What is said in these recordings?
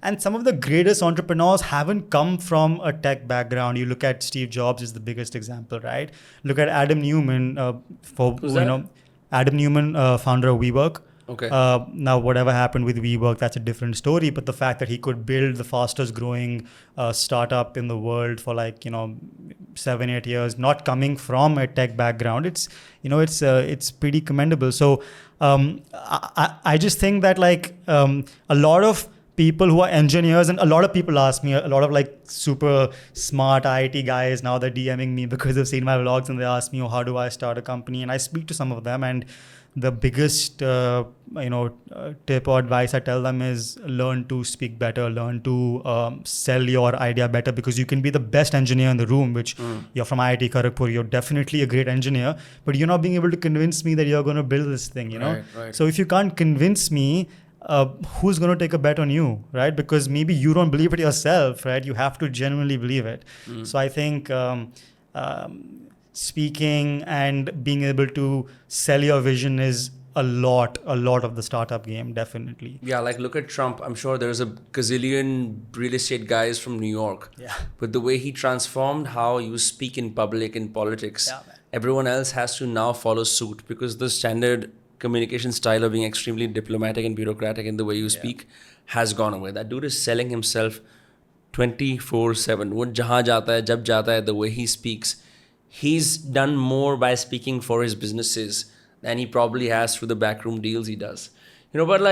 And some of the greatest entrepreneurs haven't come from a tech background. You look at Steve Jobs is the biggest example, right? Look at Adam Newman, Who's that? Adam Newman, founder of WeWork. Okay. Now, whatever happened with WeWork, that's a different story. But the fact that he could build the fastest growing startup in the world for 7-8 years, not coming from a tech background, it's pretty commendable. So I just think that a lot of people who are engineers, and a lot of people ask me, a lot of super smart IIT guys, now they're DMing me because they've seen my vlogs and they ask me, oh, how do I start a company? And I speak to some of them, and the biggest tip or advice I tell them is learn to speak better, learn to sell your idea better, because you can be the best engineer in the room, which you're from IIT Kharagpur, you're definitely a great engineer, but you're not being able to convince me that you're going to build this thing, Right. So if you can't convince me, who's going to take a bet on you, right? Because maybe you don't believe it yourself, right? You have to genuinely believe it. So I think speaking and being able to sell your vision is a lot of the startup game, definitely. Yeah, look at Trump. I'm sure there's a gazillion real estate guys from New York. Yeah. But the way he transformed how you speak in public in politics, Yeah, man. everyone else has to now follow suit, because the standard communication style of being extremely diplomatic and bureaucratic in the way you speak has gone away. That dude is selling himself 24/7. वो जहाँ जाता है, जब जाता है, the way he speaks, he's done more by speaking for his businesses than he probably has through the backroom deals he does. But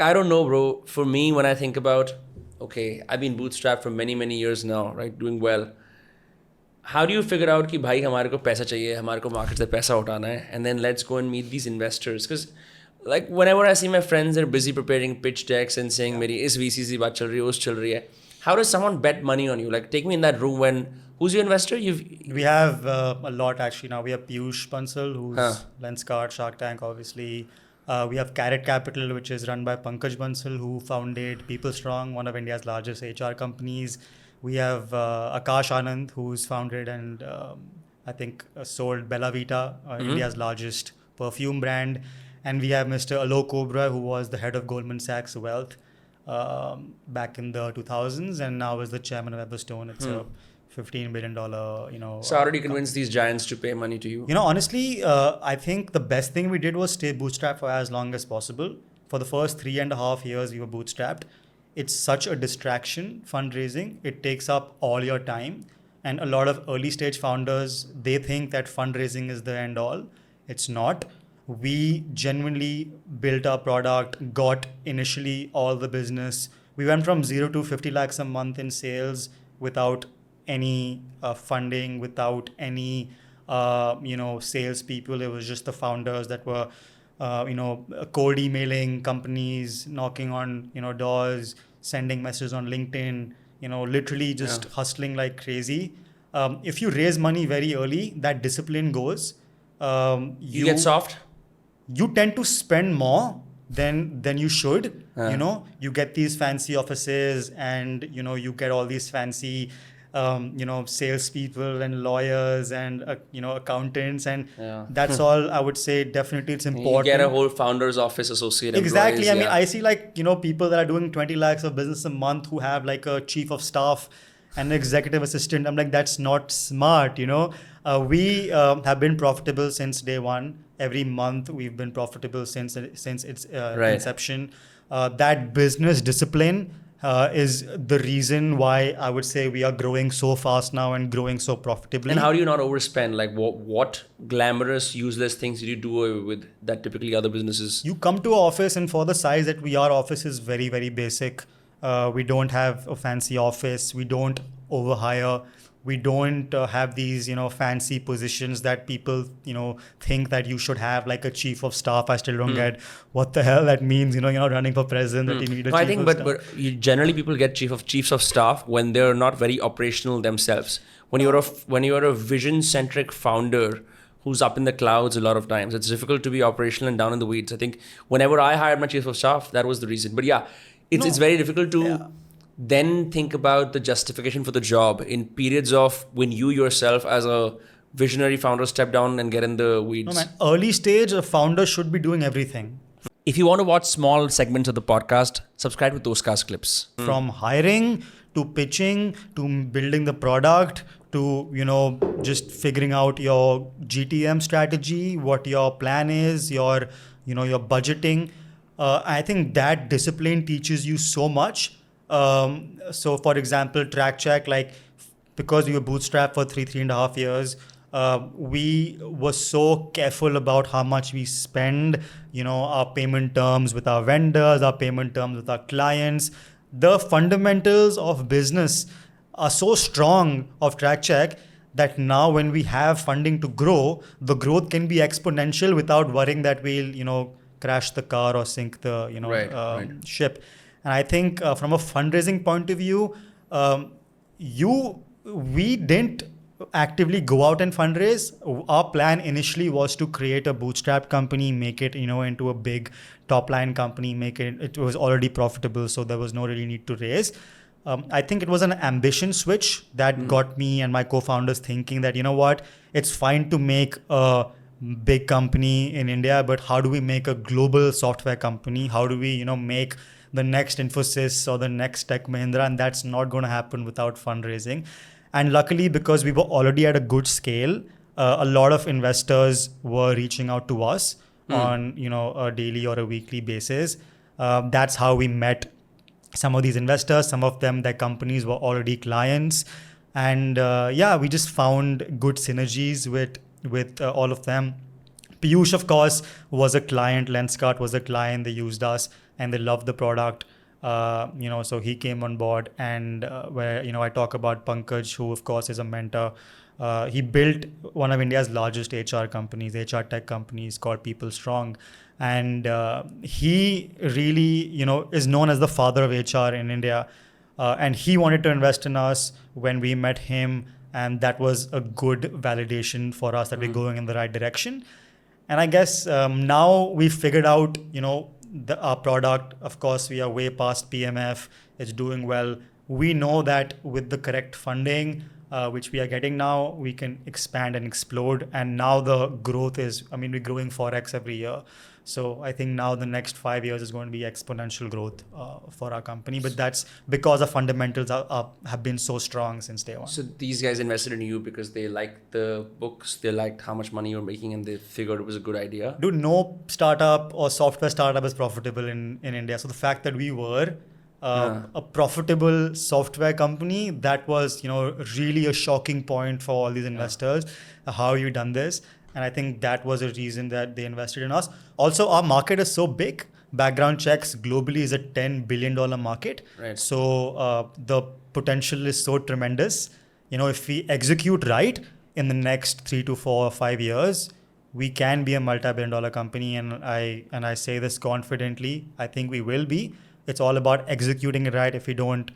I don't know, bro. For me, when I think about, okay, I've been bootstrapped for many, many years now, right? Doing well. How do you figure out कि भाई हमारे को पैसा चाहिए, हमारे को market से पैसा उठाना है, and then let's go and meet these investors? Because whenever I see my friends, they're busy preparing pitch decks and saying मेरी इस VC से बात चल रही है, उस चल रही है. How does someone bet money on you? Take me in that room when, who's your investor? We have a lot actually now. We have Piyush Bansal, who's Lenskart, Shark Tank, obviously. We have Carrot Capital, which is run by Pankaj Bansal, who founded People Strong, one of India's largest HR companies. We have Akash Anand, who's founded and I think sold Bella Vita, India's largest perfume brand. And we have Mr. Alok Cobra, who was the head of Goldman Sachs Wealth back in the 2000s, and now is the chairman of Everstone. It's a $15 billion, So how did you convince these giants to pay money to you? Honestly, I think the best thing we did was stay bootstrapped for as long as possible. For the first 3.5 years, we were bootstrapped. It's such a distraction, fundraising. It takes up all your time. And a lot of early stage founders, they think that fundraising is the end all. It's not. We genuinely built our product, got initially all the business. We went from 0 to 50 lakhs a month in sales without any funding, without any sales people. It was just the founders that were cold emailing companies, knocking on doors, sending messages on LinkedIn, literally just hustling like crazy. If you raise money very early, that discipline goes. You get soft? You tend to spend more than you should. You get these fancy offices, and you get all these fancy salespeople and lawyers and accountants, and that's all. I would say definitely it's important. You get a whole founder's office associate. Exactly. Employees, I mean, I see people that are doing 20 lakhs of business a month who have a chief of staff and an executive assistant. I'm like, that's not smart. We have been profitable since day one. Every month we've been profitable since its inception. That business discipline is the reason why I would say we are growing so fast now and growing so profitably. And how do you not overspend? What glamorous, useless things did you do away with that typically other businesses? You come to an office, and for the size that we are, office is very, very basic. We don't have a fancy office. We don't overhire. We don't have these, fancy positions that people, think that you should have, like a chief of staff. I still don't get what the hell that means. You're not running for president that you need a chief I think, of staff. but generally people get chiefs of staff when they're not very operational themselves. When you're a vision-centric founder who's up in the clouds a lot of times, it's difficult to be operational and down in the weeds. I think whenever I hired my chief of staff, that was the reason. But yeah, it's very difficult to then think about the justification for the job in periods of when you yourself as a visionary founder step down and get in the weeds. No, man. Early stage, a founder should be doing everything. If you want to watch small segments of the podcast, subscribe to Dostcast Clips. From hiring to pitching to building the product to, just figuring out your GTM strategy, what your plan is, your budgeting. I think that discipline teaches you so much. So for example, track check, like because we were bootstrapped for 3.5 years, we were so careful about how much we spend, our payment terms with our vendors, our payment terms with our clients. The fundamentals of business are so strong of track check that now when we have funding to grow, the growth can be exponential without worrying that we'll, crash the car or sink the, Right. ship. And I think from a fundraising point of view, we didn't actively go out and fundraise. Our plan initially was to create a bootstrap company, make it, into a big top line company, it was already profitable. So there was no really need to raise. I think it was an ambition switch that got me and my co-founders thinking that, what, it's fine to make a big company in India, but how do we make a global software company? How do we, make the next Infosys or the next Tech Mahindra? And that's not going to happen without fundraising. And luckily, because we were already at a good scale, a lot of investors were reaching out to us on, a daily or a weekly basis. That's how we met some of these investors. Some of them, their companies were already clients. And we just found good synergies with all of them. Piyush, of course, was a client. Lenskart was a client. They used us and they loved the product. So he came on board, and where, I talk about Pankaj, who of course is a mentor. He built one of India's largest HR companies, HR tech companies called People Strong. And he really, is known as the father of HR in India. And he wanted to invest in us when we met him. And that was a good validation for us that we're going in the right direction. And I guess now we've figured out, our product. Of course, we are way past PMF. It's doing well. We know that with the correct funding, which we are getting now, we can expand and explode. And now the growth is, we're growing 4x every year. So I think now the next 5 years is going to be exponential growth for our company. But that's because the fundamentals have been so strong since day one. So these guys invested in you because they liked the books, they liked how much money you're making, and they figured it was a good idea. Dude, no startup or software startup is profitable in India. So the fact that we were a profitable software company, that was, really a shocking point for all these investors. How have you done this? And I think that was a reason that they invested in us. Also, our market is so big. Background checks globally is a $10 billion market. Right. So the potential is so tremendous. If we execute right in the next 3 to 4 or 5 years, we can be a multi-billion-dollar company. And I say this confidently. I think we will be. It's all about executing it right. If we don't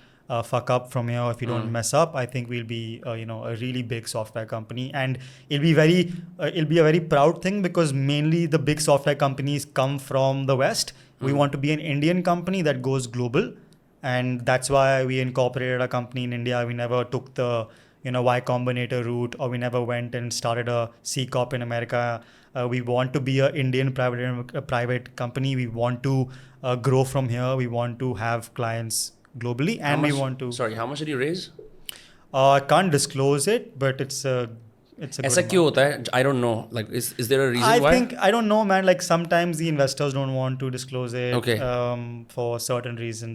fuck up from here, if you don't mess up, I think we'll be a really big software company. And it'll be a very proud thing, because mainly the big software companies come from the West. We want to be an Indian company that goes global, and that's why we incorporated a company in India. We never took the Y Combinator route, or we never went and started a C Corp in America. We want to be an Indian private company. We want to grow from here. We want to have clients globally, and we want to. Sorry, how much did you raise? I can't disclose it, but it's a ऐसा क्यों होता है? I don't know. Like, is there a reason why? I don't know, man. Like sometimes the investors don't want to disclose it Okay. For certain reasons.